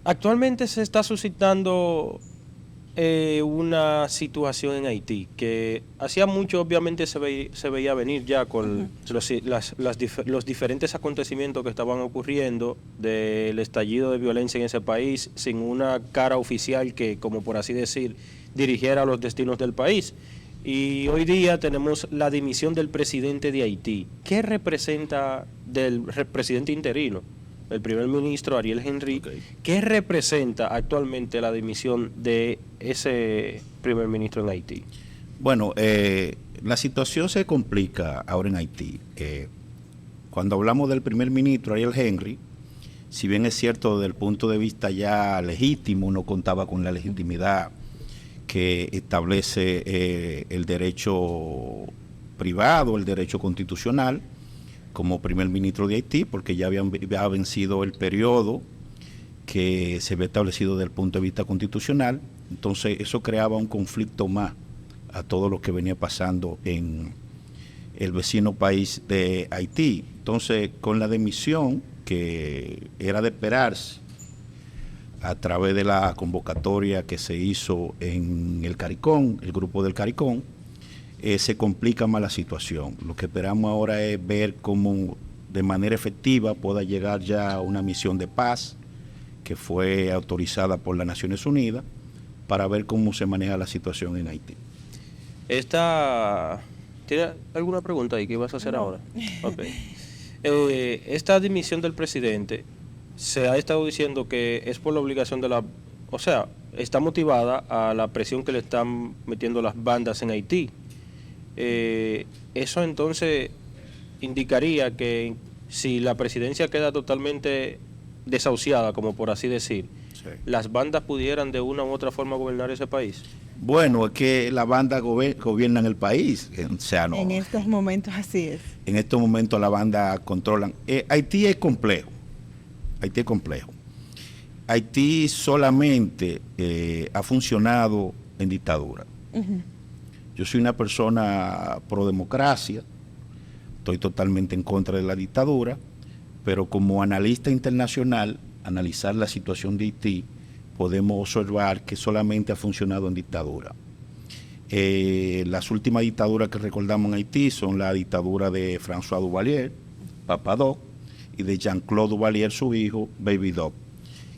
Actualmente se está suscitando una situación en Haití que hacía mucho obviamente se veía venir ya con los diferentes acontecimientos que estaban ocurriendo del estallido de violencia en ese país sin una cara oficial que, como por así decir, dirigiera los destinos del país. Y hoy día tenemos la dimisión del presidente de Haití. ¿Qué representa del presidente interino, el primer ministro Ariel Henry? Okay. ¿Qué representa actualmente la dimisión de ese primer ministro en Haití? Bueno, la situación se complica ahora en Haití. Cuando hablamos del primer ministro Ariel Henry, si bien es cierto desde el punto de vista ya legítimo, no contaba con la legitimidad que establece el derecho privado, el derecho constitucional, como primer ministro de Haití, porque ya había vencido el periodo que se había establecido desde el punto de vista constitucional. Entonces eso creaba un conflicto más a todo lo que venía pasando en el vecino país de Haití. Entonces, con la dimisión, que era de esperarse a través de la convocatoria que se hizo en el CARICOM, el grupo del CARICOM, se complica más la situación. Lo que esperamos ahora es ver cómo de manera efectiva pueda llegar ya una misión de paz que fue autorizada por las Naciones Unidas para ver cómo se maneja la situación en Haití. ¿Tiene alguna pregunta ahí que ibas a hacer No. ahora? Okay. Esta dimisión del presidente se ha estado diciendo que es por la obligación de o sea, está motivada a la presión que le están metiendo las bandas en Haití. Eso entonces indicaría que si la presidencia queda totalmente desahuciada, como por así decir, Sí. las bandas pudieran de una u otra forma gobernar ese país. Bueno, es que la banda gobierna en el país, o sea, no. En estos momentos así es. En estos momentos la banda controlan. Haití es complejo. Haití es complejo. Haití solamente ha funcionado en dictadura. Yo soy una persona pro democracia, estoy totalmente en contra de la dictadura, pero como analista internacional, analizar la situación de Haití, podemos observar que solamente ha funcionado en dictadura. Las últimas dictaduras que recordamos en Haití son la dictadura de François Duvalier, Papa Doc, y de Jean-Claude Duvalier, su hijo, Baby Doc,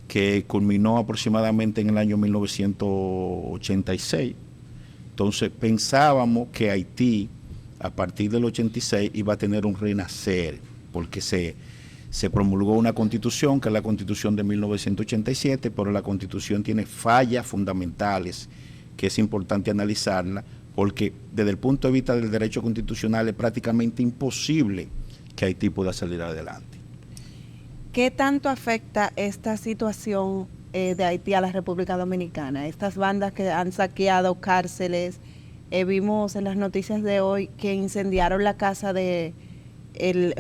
que culminó aproximadamente en el año 1986. Entonces pensábamos que Haití, a partir del 86, iba a tener un renacer, porque se promulgó una constitución, que es la constitución de 1987, pero la constitución tiene fallas fundamentales, que es importante analizarla, porque desde el punto de vista del derecho constitucional es prácticamente imposible que Haití pueda salir adelante. ¿Qué tanto afecta esta situación de Haití a la República Dominicana? Estas bandas que han saqueado cárceles, vimos en las noticias de hoy que incendiaron la casa de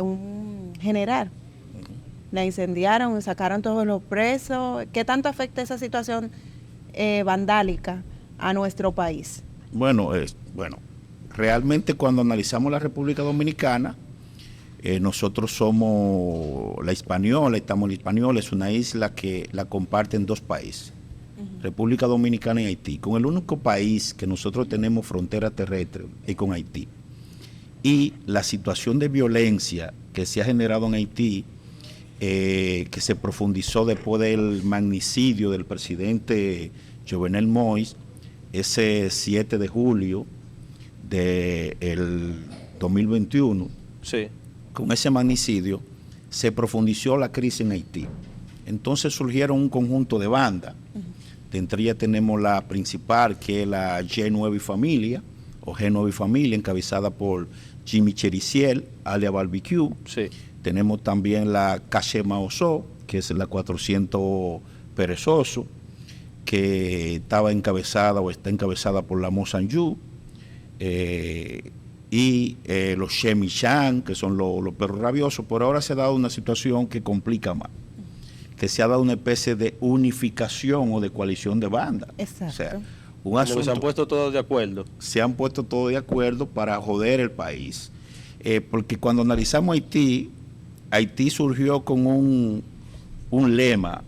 un general. La incendiaron, sacaron todos los presos. ¿Qué tanto afecta esa situación vandálica a nuestro país? Bueno, realmente cuando analizamos la República Dominicana, nosotros somos la Hispaniola, estamos en la Hispaniola, es una isla que la comparten dos países, República Dominicana y Haití. Con el único país que nosotros tenemos frontera terrestre es con Haití. Y la situación de violencia que se ha generado en Haití, que se profundizó después del magnicidio del presidente Jovenel Moïse, ese 7 de julio del 2021, Sí. con ese magnicidio, se profundizó la crisis en Haití. Entonces surgieron un conjunto de bandas. De entre ellas tenemos la principal, que es la G9 y Familia, o G9 y Familia, encabezada por Jimmy Chericiel, alias Barbecue. Sí. Tenemos también la Cache Maoso, que es la 400 Perezoso, que estaba encabezada o está encabezada por la Mosanju, y los Chemichan, que son los perros rabiosos. Por ahora se ha dado una situación que complica más, que se ha dado una especie de unificación o de coalición de bandas. Exacto. O sea, un Como que asunto, se han puesto todos de acuerdo. se han puesto todos de acuerdo para joder el país. Porque cuando analizamos Haití, Haití surgió con un lema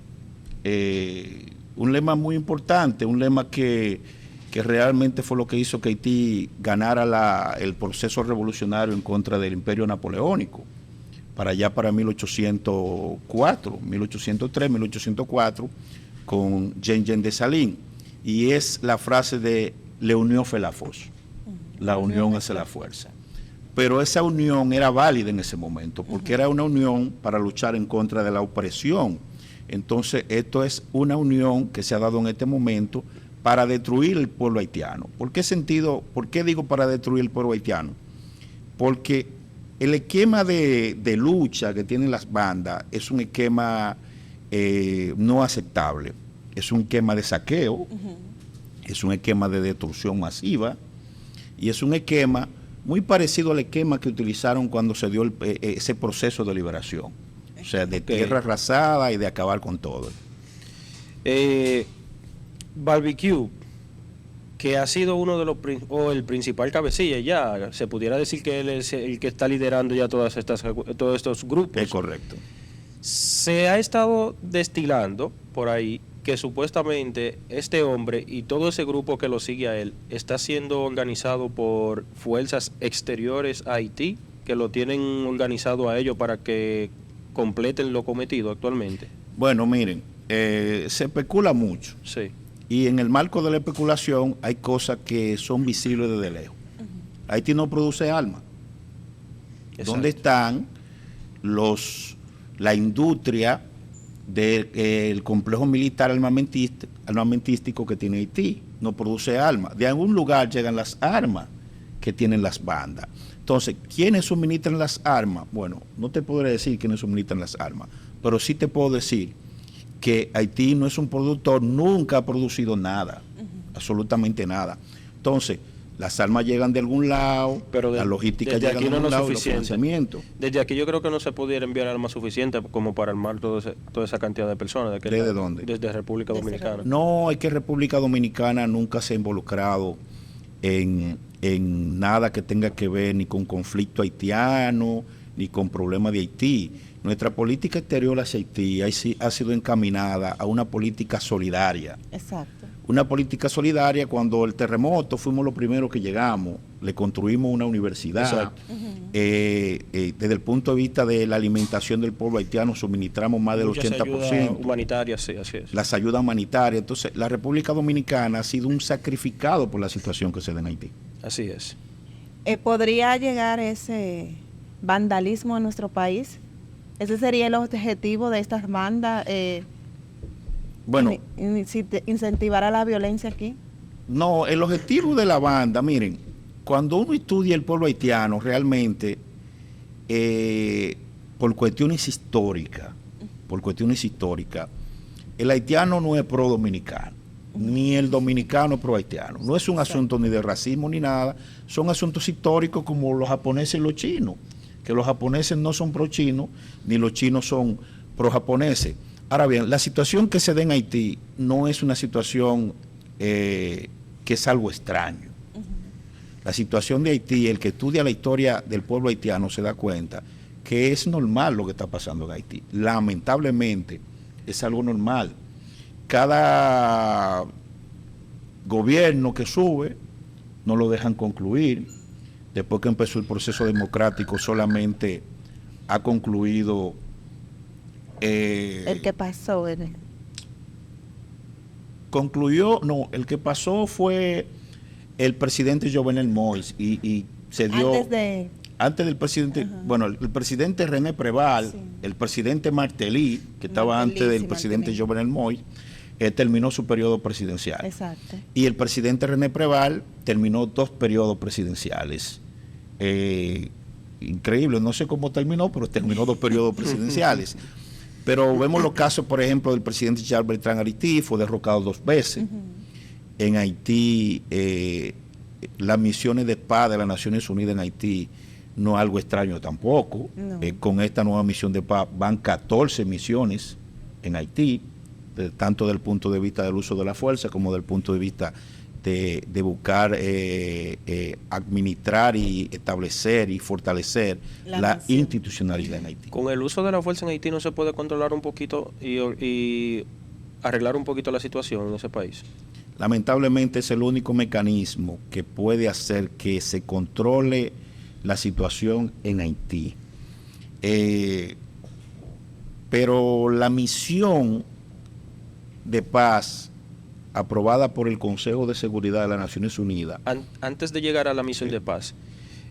un lema muy importante, un lema que realmente fue lo que hizo que Haití ganara el proceso revolucionario en contra del Imperio Napoleónico, para allá para 1803, 1804, con Jean Dessalines, y es la frase de l'union fait la force, la unión hace la fuerza. Pero esa unión era válida en ese momento, porque era una unión para luchar en contra de la opresión. Entonces, esto es una unión que se ha dado en este momento para destruir el pueblo haitiano. ¿Por qué sentido? ¿Por qué digo para destruir el pueblo haitiano? Porque el esquema de lucha que tienen las bandas es un esquema no aceptable. Es un esquema de saqueo, es un esquema de destrucción masiva y es un esquema muy parecido al esquema que utilizaron cuando se dio ese proceso de liberación. O sea, de tierra arrasada y de acabar con todo. Barbecue, que ha sido uno de los o el principal cabecilla, ya se pudiera decir que él es el que está liderando ya todos estos grupos. Es correcto. Se ha estado destilando por ahí que supuestamente este hombre y todo ese grupo que lo sigue a él está siendo organizado por fuerzas exteriores a Haití, que lo tienen organizado a ellos para que completen lo cometido actualmente. Bueno, miren, se especula mucho. Sí. Y en el marco de la especulación hay cosas que son visibles desde lejos. Haití no produce armas. ¿Dónde están la industria del complejo militar armamentístico que tiene Haití? No produce armas. De algún lugar llegan las armas que tienen las bandas. Entonces, ¿quiénes suministran las armas? Bueno, no te podré decir quiénes suministran las armas, pero sí te puedo decir que Haití no es un productor, nunca ha producido nada, absolutamente nada. Entonces, las armas llegan de algún lado, pero la logística llega de algún lado, los financiamientos. Desde aquí yo creo que no se pudiera enviar armas suficientes como para armar toda esa cantidad de personas. ¿Desde dónde? Desde República Dominicana. No, es que República Dominicana nunca se ha involucrado en nada que tenga que ver ni con conflicto haitiano, ni con problemas de Haití. Nuestra política exterior hacia Haití ha sido encaminada a una política solidaria. Exacto. Una política solidaria. Cuando el terremoto fuimos los primeros que llegamos, le construimos una universidad. Desde el punto de vista de la alimentación del pueblo haitiano, suministramos más del 80%. Humanitaria, sí, así es. Las ayudas humanitarias. Entonces, la República Dominicana ha sido un sacrificado por la situación que se da en Haití. Así es. ¿Podría llegar ese vandalismo en nuestro país? ¿Ese sería el objetivo de estas bandas? Bueno, ¿incentivar a la violencia aquí? No, el objetivo de la banda, miren, cuando uno estudia el pueblo haitiano, realmente, por cuestiones históricas, el haitiano no es pro dominicano, ni el dominicano es pro haitiano. No es un asunto ni de racismo ni nada, son asuntos históricos como los japoneses y los chinos, que los japoneses no son pro chinos, ni los chinos son pro japoneses. Ahora bien, la situación que se da en Haití no es una situación que es algo extraño. La situación de Haití, el que estudia la historia del pueblo haitiano se da cuenta que es normal lo que está pasando en Haití. Lamentablemente es algo normal. Cada gobierno que sube no lo dejan concluir. Después que empezó el proceso democrático solamente ha concluido el que pasó. Concluyó, no, el que pasó fue el presidente Jovenel Moïse y se dio antes del presidente, bueno, el presidente René Preval, sí, el presidente Martelly, que estaba antes del presidente Jovenel Moïse, terminó su periodo presidencial. Exacto. Y el presidente René Preval terminó 2 periodos presidenciales. Increíble, no sé cómo terminó, pero terminó 2 periodos presidenciales. Pero vemos los casos, por ejemplo, del presidente Charles Bertrand Aristide, fue derrocado 2 veces. En Haití, las misiones de paz de las Naciones Unidas en Haití no es algo extraño tampoco. No. Con esta nueva misión de paz van 14 misiones en Haití, tanto del punto de vista del uso de la fuerza como del punto de vista de buscar administrar y establecer y fortalecer la institucionalidad en Haití. Con el uso de la fuerza en Haití no se puede controlar un poquito y arreglar un poquito la situación en ese país. Lamentablemente es el único mecanismo que puede hacer que se controle la situación en Haití. Pero la misión de paz aprobada por el Consejo de Seguridad de las Naciones Unidas. Antes de llegar a la misión de paz,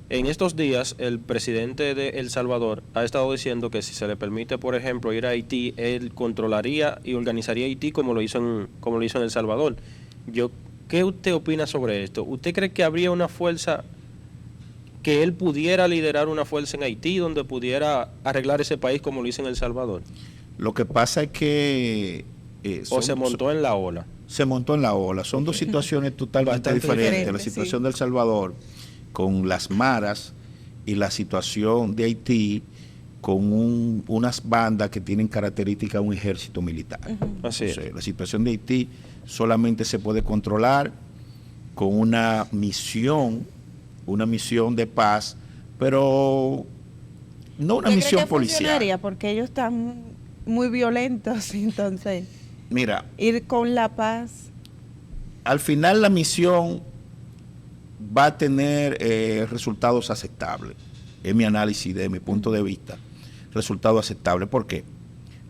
en estos días el presidente de El Salvador ha estado diciendo que si se le permite, por ejemplo, ir a Haití, él controlaría y organizaría Haití como lo hizo en El Salvador. ¿Qué usted opina sobre esto? ¿Usted cree que habría una fuerza, que él pudiera liderar una fuerza en Haití donde pudiera arreglar ese país como lo hizo en El Salvador? Lo que pasa es que... ¿O se montó en la ola? Se montó en la ola. Son dos situaciones totalmente diferentes. La situación de El Salvador con las maras y la situación de Haití con unas bandas que tienen características de un ejército militar. Así es. La situación de Haití solamente se puede controlar con una misión de paz, pero no una misión policial. Porque ellos están muy violentos, entonces... Mira, ir con la paz. Al final la misión va a tener resultados aceptables. Es mi análisis, de mi punto de vista. Resultados aceptables. ¿Por qué?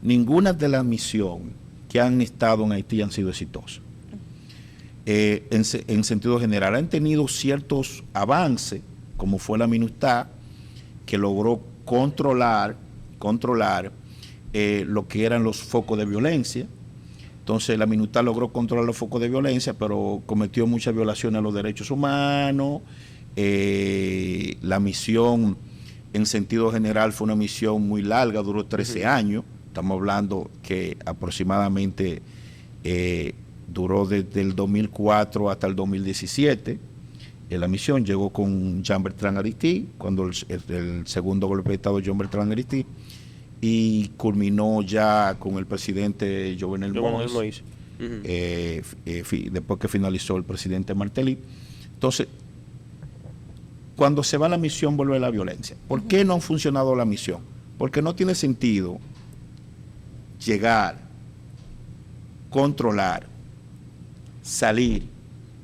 Ninguna de las misiones que han estado en Haití han sido exitosas. En sentido general, han tenido ciertos avances, como fue la MINUSTAH, que logró controlar lo que eran los focos de violencia. Entonces la MINUSTAH logró controlar los focos de violencia, pero cometió muchas violaciones a los derechos humanos. La misión, en sentido general, fue una misión muy larga, duró 13 años. Estamos hablando que aproximadamente duró desde el 2004 hasta el 2017. La misión llegó con Jean-Bertrand Aristide, cuando el segundo golpe de Estado de Jean-Bertrand Aristide, y culminó ya con el presidente Jovenel Moïse, después que finalizó el presidente Martelly. Entonces, cuando se va la misión, vuelve la violencia. ¿Por qué no ha funcionado la misión? Porque no tiene sentido llegar, controlar, salir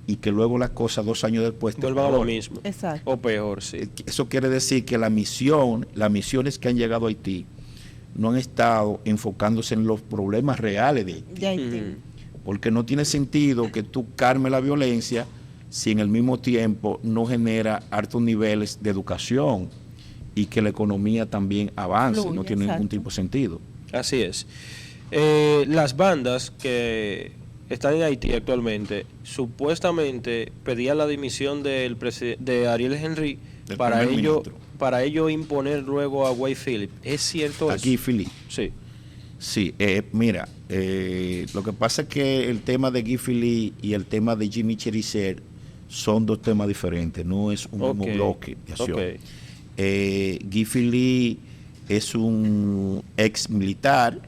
y que luego las cosas 2 años después vuelvan a lo mismo. Exacto. O peor, sí. Eso quiere decir que las misiones que han llegado a Haití no han estado enfocándose en los problemas reales de Haití. Porque no tiene sentido que tú calmes la violencia si en el mismo tiempo no genera altos niveles de educación y que la economía también avance. No tiene ningún tipo de sentido. Así es. Las bandas que están en Haití actualmente supuestamente pedían la dimisión de Ariel Henry para ello imponer luego a Guy Philippe. ¿Es cierto eso? Guy Philippe. Sí. Sí, mira, lo que pasa es que el tema de Guy Philippe y el tema de Jimmy Cherizier son dos temas diferentes, no es un mismo bloque de acción. Guy Philippe es un ex militar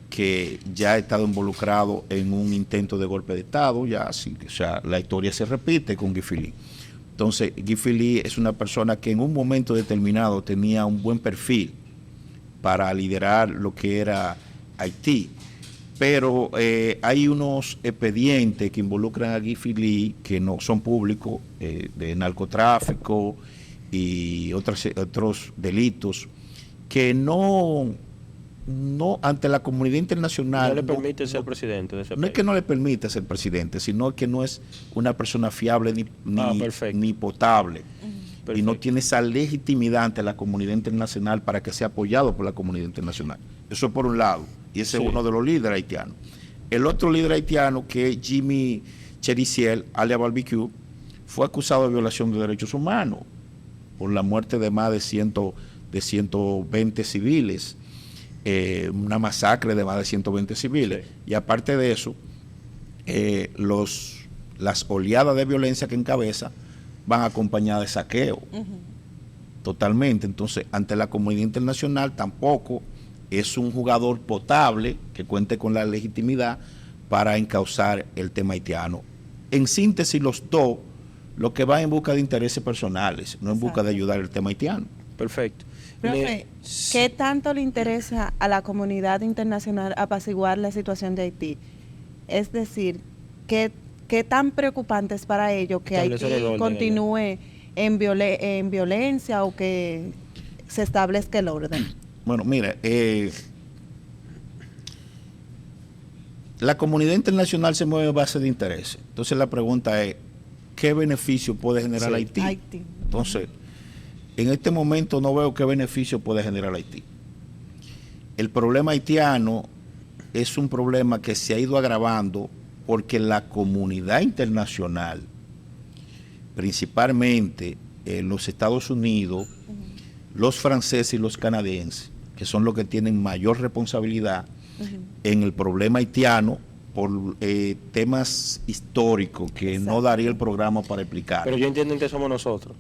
que ya ha estado involucrado en un intento de golpe de Estado, ya así, o sea, la historia se repite con Guy Philippe. Entonces, Guy Philippe es una persona que en un momento determinado tenía un buen perfil para liderar lo que era Haití, pero hay unos expedientes que involucran a Guy Philippe que no son públicos, de narcotráfico y otros delitos que no ante la comunidad internacional no le permite ser presidente de ese país. No es que no le permite ser presidente, sino que no es una persona fiable ni potable. Y no tiene esa legitimidad ante la comunidad internacional para que sea apoyado por la comunidad internacional. Eso es por un lado, y ese es uno de los líderes haitianos. El otro líder haitiano, que es Jimmy Cherizier, alias Barbecue, fue acusado de violación de derechos humanos por la muerte de más de 120 civiles, una masacre de más de 120 civiles. Sí. Y aparte de eso, las oleadas de violencia que encabeza van acompañadas de saqueo. Totalmente. Entonces, ante la comunidad internacional tampoco es un jugador potable que cuente con la legitimidad para encauzar el tema haitiano. En síntesis, los dos, lo que va en busca de intereses personales, no en busca de ayudar el tema haitiano. Perfecto. Profe, ¿qué tanto le interesa a la comunidad internacional apaciguar la situación de Haití? Es decir, ¿qué tan preocupante es para ellos que Establecer el Haití orden continúe en violencia o que se establezca el orden? Bueno, mira, la comunidad internacional se mueve a base de intereses. Entonces la pregunta es, ¿qué beneficio puede generar Haití? Entonces, en este momento no veo qué beneficio puede generar Haití. El problema haitiano es un problema que se ha ido agravando porque la comunidad internacional, principalmente los Estados Unidos, los franceses y los canadienses, que son los que tienen mayor responsabilidad en el problema haitiano por temas históricos que no daría el programa para explicar. Pero yo entiendo que somos nosotros.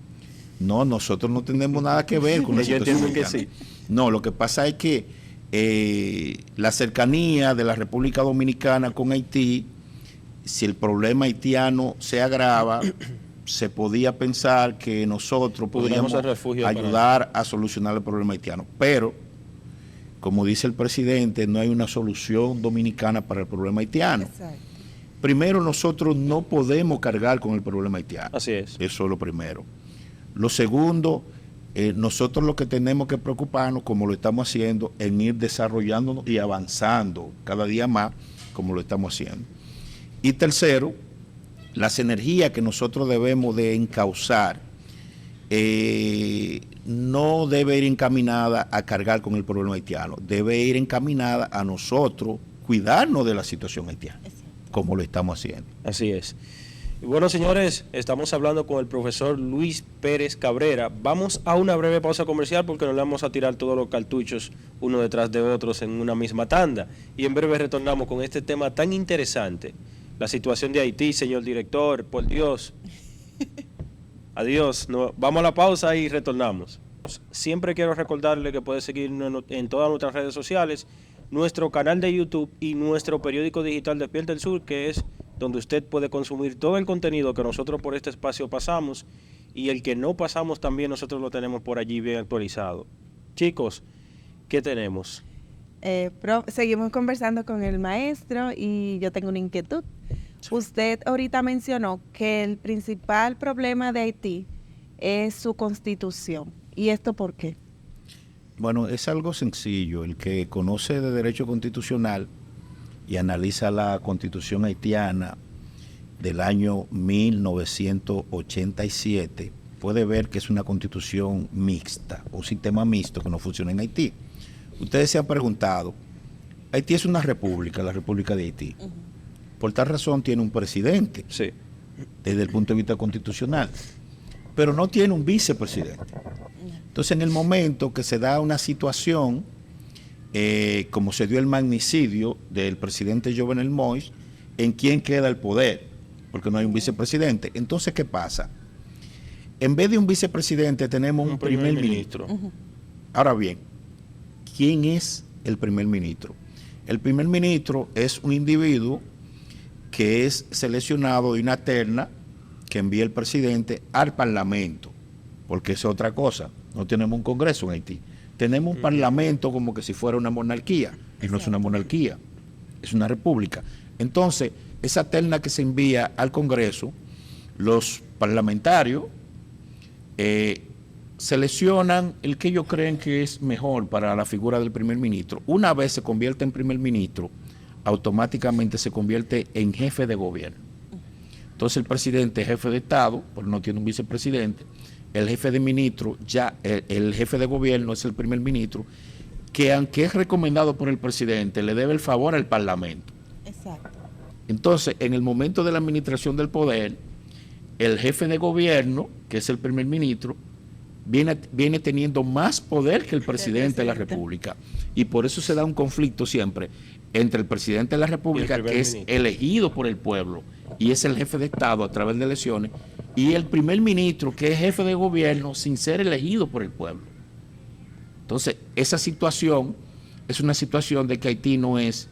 No, nosotros no tenemos nada que ver con la situación haitiana. Que sí. No, lo que pasa es que la cercanía de la República Dominicana con Haití, si el problema haitiano se agrava, se podía pensar que nosotros podíamos ayudar a solucionar el problema haitiano. Pero, como dice el presidente, no hay una solución dominicana para el problema haitiano. Exacto. Primero, nosotros no podemos cargar con el problema haitiano. Así es. Eso es lo primero. Lo segundo, nosotros lo que tenemos que preocuparnos, como lo estamos haciendo, en ir desarrollándonos y avanzando cada día más, como lo estamos haciendo. Y tercero, las energías que nosotros debemos de encauzar no debe ir encaminada a cargar con el problema haitiano, debe ir encaminada a nosotros cuidarnos de la situación haitiana, como lo estamos haciendo. Así es. Y bueno, señores, estamos hablando con el profesor Luis Pérez Cabrera. Vamos a una breve pausa comercial porque nos le vamos a tirar todos los cartuchos uno detrás de otros en una misma tanda. Y en breve retornamos con este tema tan interesante. La situación de Haití, señor director, por Dios. Adiós. No, vamos a la pausa y retornamos. Siempre quiero recordarle que puede seguirnos en todas nuestras redes sociales, nuestro canal de YouTube y nuestro periódico digital Despierta el Sur, que es donde usted puede consumir todo el contenido que nosotros por este espacio pasamos, y el que no pasamos también nosotros lo tenemos por allí bien actualizado. Chicos, ¿qué tenemos? Seguimos conversando con el maestro y yo tengo una inquietud. Usted ahorita mencionó que el principal problema de Haití es su constitución. ¿Y esto por qué? Bueno, es algo sencillo. El que conoce de derecho constitucional y analiza la constitución haitiana del año 1987, puede ver que es una constitución mixta, un sistema mixto que no funciona en Haití. Ustedes se han preguntado, Haití es una república, la República de Haití. Por tal razón tiene un presidente, sí, desde el punto de vista constitucional, pero no tiene un vicepresidente. Entonces, en el momento que se da una situación, como se dio el magnicidio del presidente Jovenel Moïse, ¿en quién queda el poder? Porque no hay un vicepresidente. Entonces, ¿qué pasa? En vez de un vicepresidente tenemos un primer ministro. Ahora bien, ¿quién es el primer ministro? El primer ministro es un individuo que es seleccionado de una terna que envía el presidente al Parlamento, porque es otra cosa. No tenemos un Congreso en Haití. Tenemos un Parlamento como que si fuera una monarquía, y no es una monarquía, es una república. Entonces, esa terna que se envía al Congreso, los parlamentarios seleccionan el que ellos creen que es mejor para la figura del primer ministro. Una vez se convierte en primer ministro, automáticamente se convierte en jefe de gobierno. Entonces el presidente es jefe de Estado, porque no tiene un vicepresidente. El jefe de ministro, el jefe de gobierno es el primer ministro, que aunque es recomendado por el presidente, le debe el favor al Parlamento. Exacto. Entonces, en el momento de la administración del poder, el jefe de gobierno, que es el primer ministro, viene teniendo más poder que el presidente de la República. Y por eso se da un conflicto siempre entre el presidente de la República, que es elegido por el pueblo y es el jefe de Estado a través de elecciones, y el primer ministro, que es jefe de gobierno sin ser elegido por el pueblo. Entonces, esa situación es una situación de que Haití no es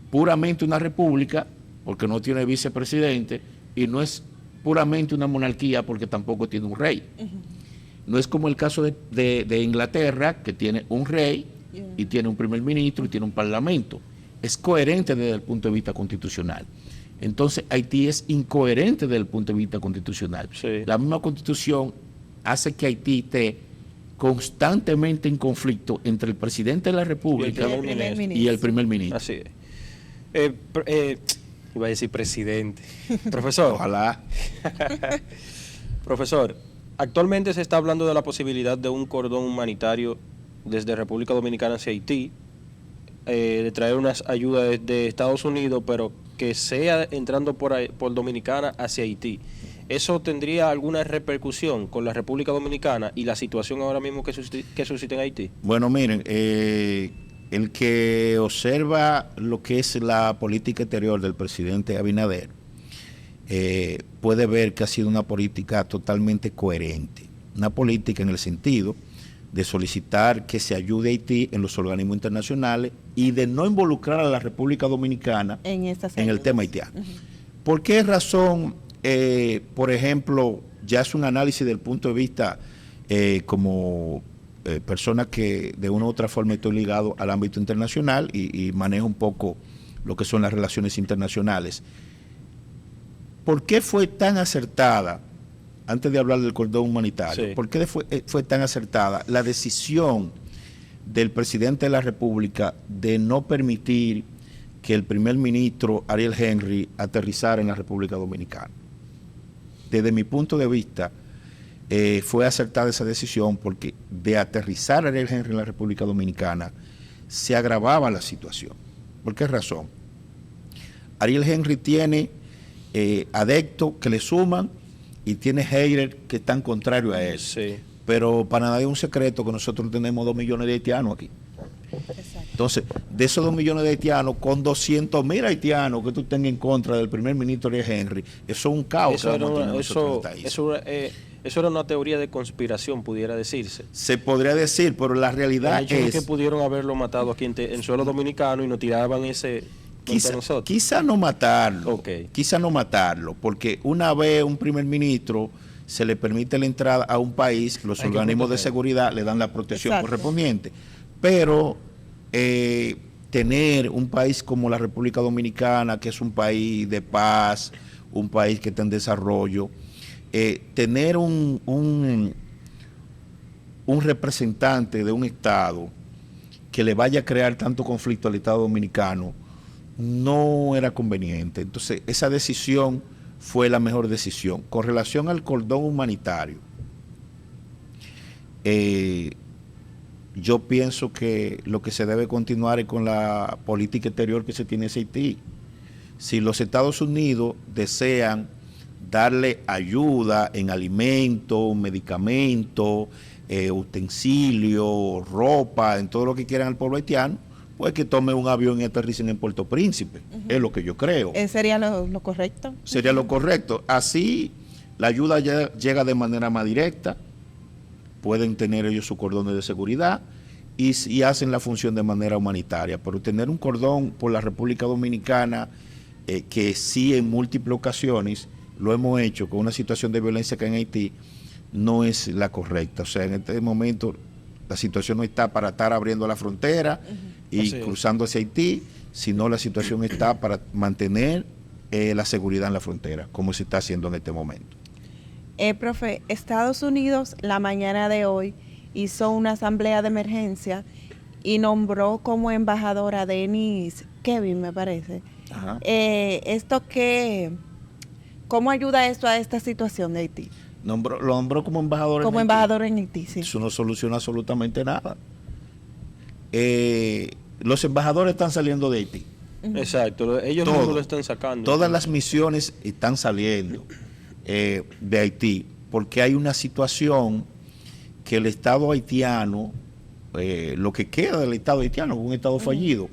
puramente una república, porque no tiene vicepresidente, y no es puramente una monarquía, porque tampoco tiene un rey. No es como el caso de Inglaterra, que tiene un rey y tiene un primer ministro y tiene un parlamento. Es coherente desde el punto de vista constitucional. Entonces Haití es incoherente desde el punto de vista constitucional. Sí. La misma constitución hace que Haití esté constantemente en conflicto entre el presidente de la República y el primer ministro. Así es. Iba a decir presidente. Profesor. Ojalá. Profesor, actualmente se está hablando de la posibilidad de un cordón humanitario desde República Dominicana hacia Haití, de traer unas ayudas de Estados Unidos, pero que sea entrando por Dominicana hacia Haití. ¿Eso tendría alguna repercusión con la República Dominicana y la situación ahora mismo que suscita en Haití? Bueno, miren, el que observa lo que es la política exterior del presidente Abinader puede ver que ha sido una política totalmente coherente. Una política en el sentido de solicitar que se ayude a Haití en los organismos internacionales y de no involucrar a la República Dominicana en el tema haitiano. ¿Por qué razón, por ejemplo, ya es un análisis del punto de vista como persona que de una u otra forma estoy ligado al ámbito internacional y manejo un poco lo que son las relaciones internacionales? ¿Por qué fue tan acertada, antes de hablar del cordón humanitario, por qué fue tan acertada la decisión del presidente de la República de no permitir que el primer ministro Ariel Henry aterrizara en la República Dominicana? Desde mi punto de vista, fue acertada esa decisión porque de aterrizar a Ariel Henry en la República Dominicana se agravaba la situación. ¿Por qué razón? Ariel Henry tiene adeptos que le suman y tiene haters que están contrarios a él. Sí. Pero para nadie es un secreto que nosotros tenemos 2 millones de haitianos aquí. Exacto. Entonces, de esos 2 millones de haitianos, con 200,000 haitianos que tú tengas en contra del primer ministro Ariel Henry, eso es un caos. Eso era una teoría de conspiración, pudiera decirse. Se podría decir, pero la realidad es que pudieron haberlo matado aquí en suelo dominicano y nos tiraban ese contra nosotros. Quizá no matarlo, porque una vez un primer ministro se le permite la entrada a un país, los organismos de seguridad le dan la protección correspondiente. Pero tener un país como la República Dominicana, que es un país de paz, un país que está en desarrollo, tener un representante de un Estado que le vaya a crear tanto conflicto al Estado Dominicano no era conveniente. Entonces, esa decisión fue la mejor decisión. Con relación al cordón humanitario, yo pienso que lo que se debe continuar es con la política exterior que se tiene en Haití. Si los Estados Unidos desean darle ayuda en alimentos, medicamentos, utensilios, ropa, en todo lo que quieran al pueblo haitiano, pues que tomen un avión y aterricen en Puerto Príncipe. Es lo que yo creo. ¿Sería lo correcto? Sería lo correcto. Así la ayuda llega de manera más directa, pueden tener ellos su cordones de seguridad y hacen la función de manera humanitaria. Pero tener un cordón por la República Dominicana, que sí en múltiples ocasiones lo hemos hecho con una situación de violencia acá en Haití, no es la correcta. O sea, en este momento la situación no está para estar abriendo la frontera y cruzando hacia Haití, sino la situación está para mantener la seguridad en la frontera, como se está haciendo en este momento. Profe, Estados Unidos la mañana de hoy hizo una asamblea de emergencia y nombró como embajadora a Dennis Kevin, me parece. Ajá. ¿Cómo ayuda esto a esta situación de Haití? Lo nombró como embajador como embajador en Haití, sí. Eso no soluciona absolutamente nada. Los embajadores están saliendo de Haití. Exacto, ellos mismos lo están sacando. Todas las misiones están saliendo de Haití, porque hay una situación que el Estado haitiano, lo que queda del Estado haitiano, un Estado fallido,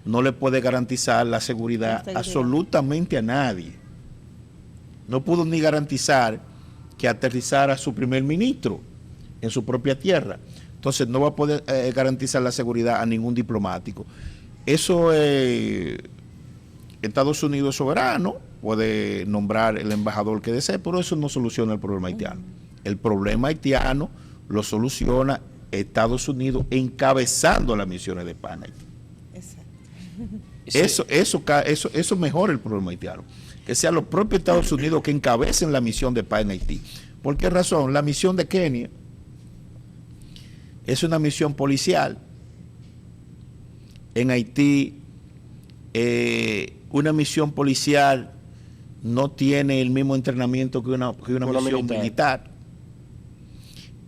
no le puede garantizar la seguridad absolutamente a nadie. No pudo ni garantizar que aterrizara su primer ministro en su propia tierra. Entonces no va a poder garantizar la seguridad a ningún diplomático. Eso Estados Unidos es soberano, puede nombrar el embajador que desee, pero eso no soluciona el problema haitiano. El problema haitiano lo soluciona Estados Unidos encabezando las misiones de paz en Haití. Exacto. Eso mejora el problema haitiano. Que sea los propios Estados Unidos que encabecen la misión de paz en Haití. ¿Por qué razón? La misión de Kenia es una misión policial. En Haití, una misión policial no tiene el mismo entrenamiento que una misión militar.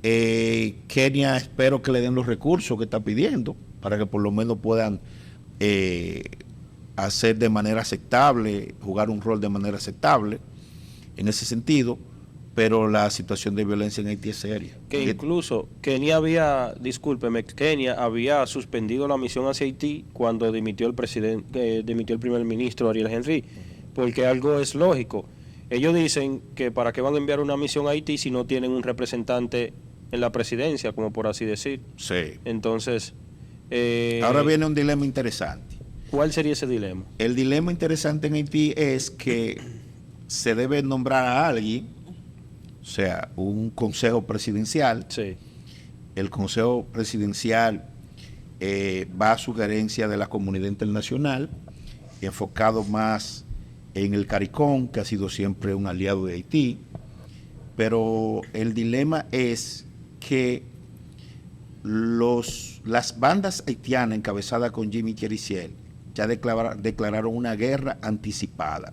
Kenia, espero que le den los recursos que está pidiendo para que por lo menos puedan hacer de manera aceptable, jugar un rol de manera aceptable en ese sentido, pero la situación de violencia en Haití es seria. Que incluso Kenia había suspendido la misión hacia Haití cuando dimitió el primer ministro Ariel Henry, porque algo es lógico. Ellos dicen que para qué van a enviar una misión a Haití si no tienen un representante en la presidencia, como por así decir. Sí. Entonces, ahora viene un dilema interesante. ¿Cuál sería ese dilema? El dilema interesante en Haití es que se debe nombrar a alguien, o sea, un consejo presidencial. Sí. El consejo presidencial va a sugerencia de la comunidad internacional, enfocado más en el CARICOM, que ha sido siempre un aliado de Haití. Pero el dilema es que las bandas haitianas encabezadas con Jimmy Chericiel ya declararon una guerra anticipada.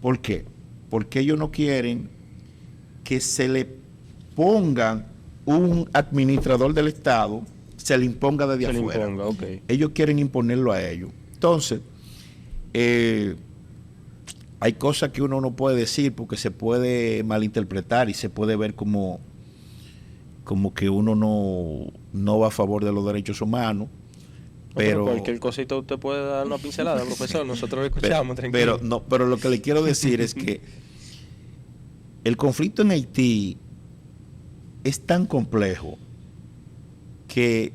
¿Por qué? Porque ellos no quieren que se le pongan un administrador del Estado, se le imponga desde afuera. Okay. Ellos quieren imponerlo a ellos. Entonces, hay cosas que uno no puede decir porque se puede malinterpretar y se puede ver como que uno no va a favor de los derechos humanos. Pero cualquier cosita usted puede dar una pincelada, profesor. Nosotros lo escuchamos, tranquilo. Pero lo que le quiero decir es que el conflicto en Haití es tan complejo que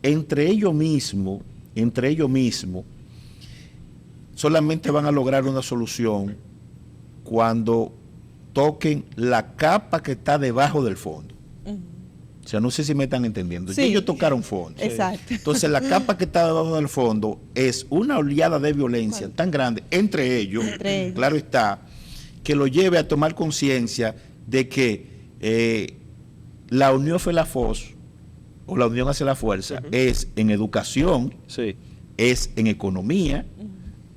entre ellos mismos solamente van a lograr una solución cuando toquen la capa que está debajo del fondo. O sea, no sé si me están entendiendo. Sí. Ellos tocaron fondo. Exacto. Entonces, la capa que está debajo del fondo es una oleada de violencia tan grande entre ellos, claro está, que lo lleve a tomar conciencia de que la unión fue la voz, o la unión hace la fuerza, es en educación, Sí. es en economía,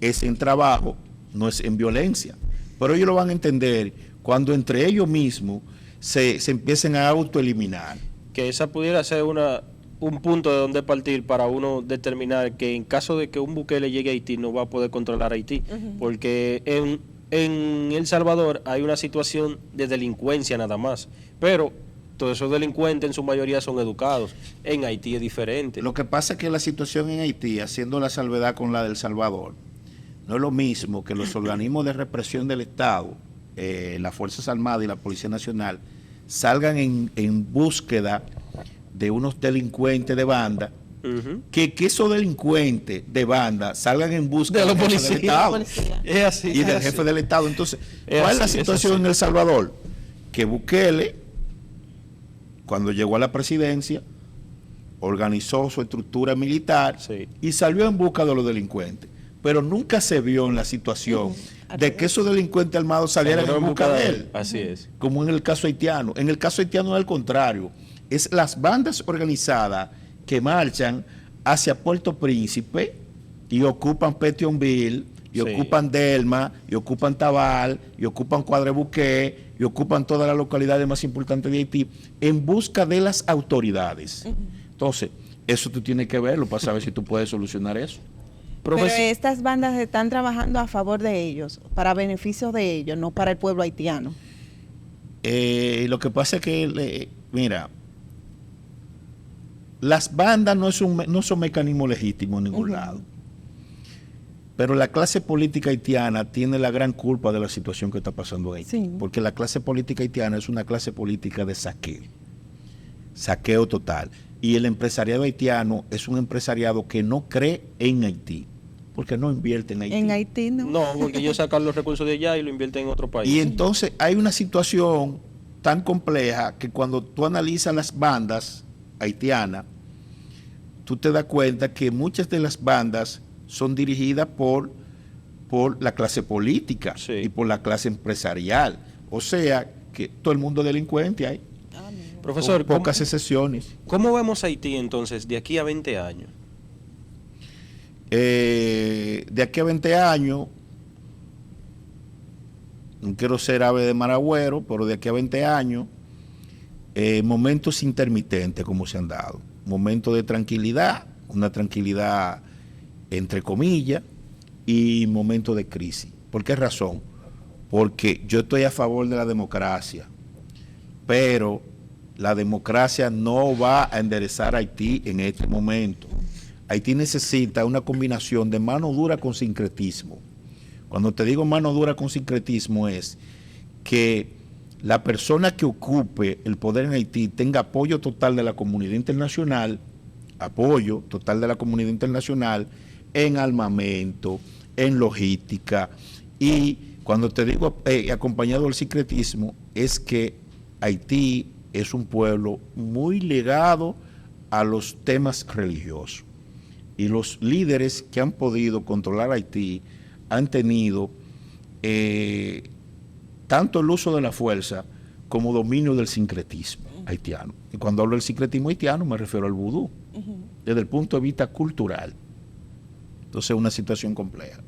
es en trabajo, no es en violencia. Pero ellos lo van a entender cuando entre ellos mismos se empiecen a autoeliminar. Que esa pudiera ser un punto de donde partir para uno determinar que en caso de que un Bukele llegue a Haití no va a poder controlar Haití, porque en El Salvador hay una situación de delincuencia nada más, pero todos esos delincuentes en su mayoría son educados. En Haití es diferente. Lo que pasa es que la situación en Haití, haciendo la salvedad con la del Salvador, no es lo mismo que los organismos de represión del Estado, las Fuerzas Armadas y la Policía Nacional, salgan en búsqueda de unos delincuentes de banda, que esos delincuentes de banda salgan en busca de los del jefe del Estado Es así. y del jefe del Estado. Entonces, ¿cuál es la situación en El Salvador? Que Bukele, cuando llegó a la presidencia, organizó su estructura militar y salió en busca de los delincuentes. Pero nunca se vio en la situación de que esos delincuentes armados salieran en busca de él. Así es. Como en el caso haitiano. En el caso haitiano es al contrario. Es las bandas organizadas que marchan hacia Puerto Príncipe y ocupan Petionville, y ocupan Delma, y ocupan Tabal, y ocupan Cuadrebuqué, y ocupan todas las localidades más importantes de Haití en busca de las autoridades. Entonces, eso tú tienes que verlo para saber si tú puedes solucionar eso. Pero estas bandas están trabajando a favor de ellos, para beneficio de ellos, no para el pueblo haitiano. Lo que pasa es que, mira, las bandas no son mecanismos legítimos en ningún lado. Pero la clase política haitiana tiene la gran culpa de la situación que está pasando en Haití. Sí. Porque la clase política haitiana es una clase política de saqueo total. Y el empresariado haitiano es un empresariado que no cree en Haití. porque no invierte en Haití. En Haití no. No, porque ellos sacan los recursos de allá y lo invierten en otro país. Y entonces hay una situación tan compleja que cuando tú analizas las bandas haitianas, tú te das cuenta que muchas de las bandas son dirigidas por la clase política Sí. y por la clase empresarial. O sea, que todo el mundo es delincuente hay. Profesor, Con pocas excepciones. ¿cómo vemos Haití entonces de aquí a 20 años? De aquí a 20 años, no quiero ser ave de maragüero, pero de aquí a 20 años, momentos intermitentes como se han dado. Momentos de tranquilidad, una tranquilidad entre comillas, y momentos de crisis. ¿Por qué razón? Porque yo estoy a favor de la democracia, pero la democracia no va a enderezar a Haití en este momento. Haití necesita una combinación de mano dura con sincretismo. Cuando te digo mano dura con sincretismo es que la persona que ocupe el poder en Haití tenga apoyo total de la comunidad internacional, en armamento, en logística, y cuando te digo acompañado del sincretismo es que Haití es un pueblo muy ligado a los temas religiosos. Y los líderes que han podido controlar Haití han tenido tanto el uso de la fuerza como dominio del sincretismo haitiano. Y cuando hablo del sincretismo haitiano me refiero al vudú, desde el punto de vista cultural. Entonces es una situación compleja.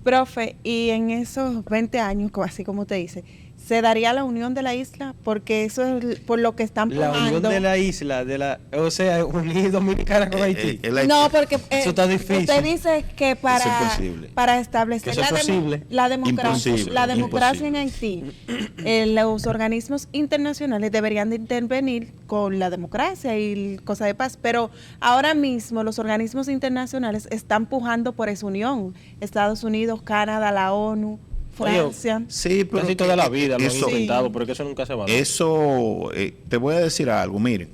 Profe, y en esos 20 años, así como te dice, ¿se daría la unión de la isla? Porque eso es por lo que están La unión pujando. de la isla, o sea, unir Dominicana con Haití. No, porque Eso está difícil. usted dice que Eso es para imposible. establecer Que eso es posible. Imposible, la democracia en imposible. Haití, los organismos internacionales deberían de intervenir con la democracia y cosas de paz, pero ahora mismo los organismos internacionales están pujando por esa unión. Estados Unidos, Canadá, la ONU, Francia. Sí, pero Casi toda la vida lo han eso, intentado, porque eso nunca se va a dar. Eso, te voy a decir algo, miren.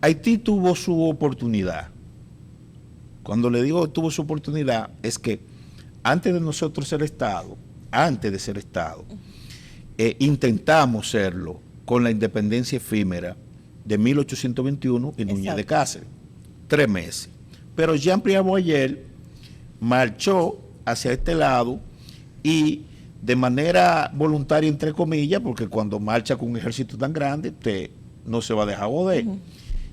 Haití tuvo su oportunidad. Cuando le digo tuvo su oportunidad, es que antes de nosotros ser Estado, intentamos serlo con la independencia efímera de 1821 en Núñez de Cáceres, 3 meses. Pero Jean-Pierre Boyer marchó hacia este lado y de manera voluntaria, entre comillas, porque cuando marcha con un ejército tan grande, no se va a dejar joder.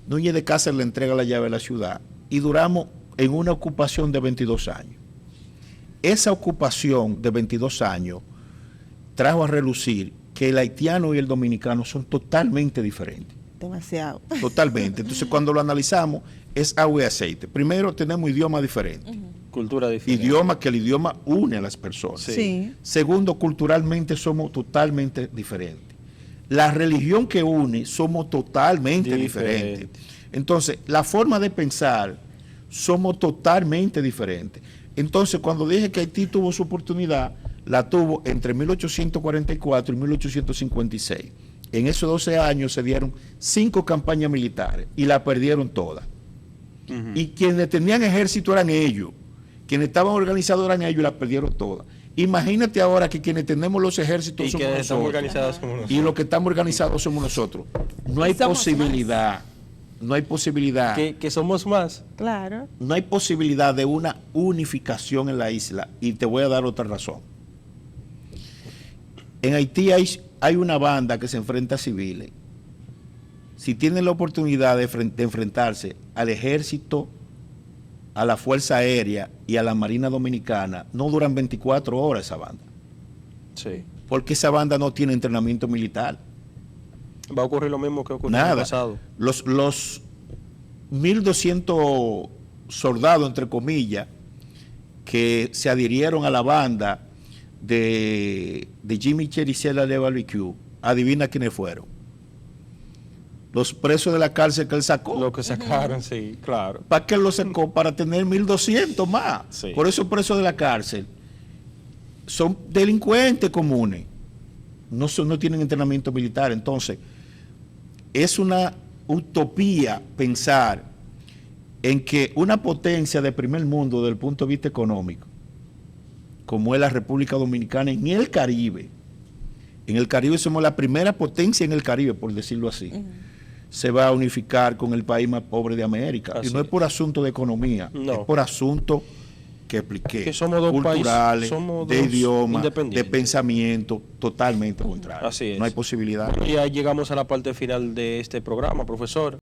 Núñez de Cáceres le entrega la llave de la ciudad y duramos en una ocupación de 22 años. Esa ocupación de 22 años trajo a relucir que el haitiano y el dominicano son totalmente diferentes. Demasiado. Totalmente. Entonces, cuando lo analizamos, es agua y aceite. Primero, tenemos idiomas diferentes. Cultura diferente. Que el idioma une a las personas. Sí. Segundo, culturalmente somos totalmente diferentes. La religión que une somos totalmente diferentes. Entonces, la forma de pensar somos totalmente diferentes. Entonces, cuando dije que Haití tuvo su oportunidad, la tuvo entre 1844 y 1856. En esos 12 años se dieron 5 campañas militares y la perdieron todas. Y quienes tenían ejército eran ellos. Quienes estaban organizados eran ellos y la perdieron todas. Imagínate ahora que quienes tenemos los ejércitos Y somos que estamos nosotros. organizados somos nosotros. Y los que estamos organizados somos nosotros. No hay Somos posibilidad. No hay posibilidad. Que somos más. Claro. No hay posibilidad de una unificación en la isla. Y te voy a dar otra razón. En Haití hay una banda que se enfrenta a civiles. Si tienen la oportunidad de enfrentarse al ejército, a la Fuerza Aérea y a la Marina Dominicana, no duran 24 horas esa banda. Sí. Porque esa banda no tiene entrenamiento militar. Va a ocurrir lo mismo que ocurrió en el Nada. pasado. Los 1.200 soldados, entre comillas, que se adhirieron a la banda de Jimmy Cheriziela de Barbecue, adivina quiénes fueron. Los presos de la cárcel que él sacó. Lo que sacaron, sí, claro. ¿Para qué lo sacó? Para tener 1.200 más. Sí. Por eso presos de la cárcel son delincuentes comunes. No tienen entrenamiento militar. Entonces, es una utopía pensar en que una potencia de primer mundo desde el punto de vista económico, como es la República Dominicana en el Caribe somos la primera potencia en el Caribe, por decirlo así, se va a unificar con el país más pobre de América. Así y no es por asunto de economía, No. es por asunto que expliqué, Que somos dos culturales, países, somos de dos idioma, de independientes. pensamiento, totalmente contrario. Así es. No hay posibilidad. Ya llegamos a la parte final de este programa, profesor.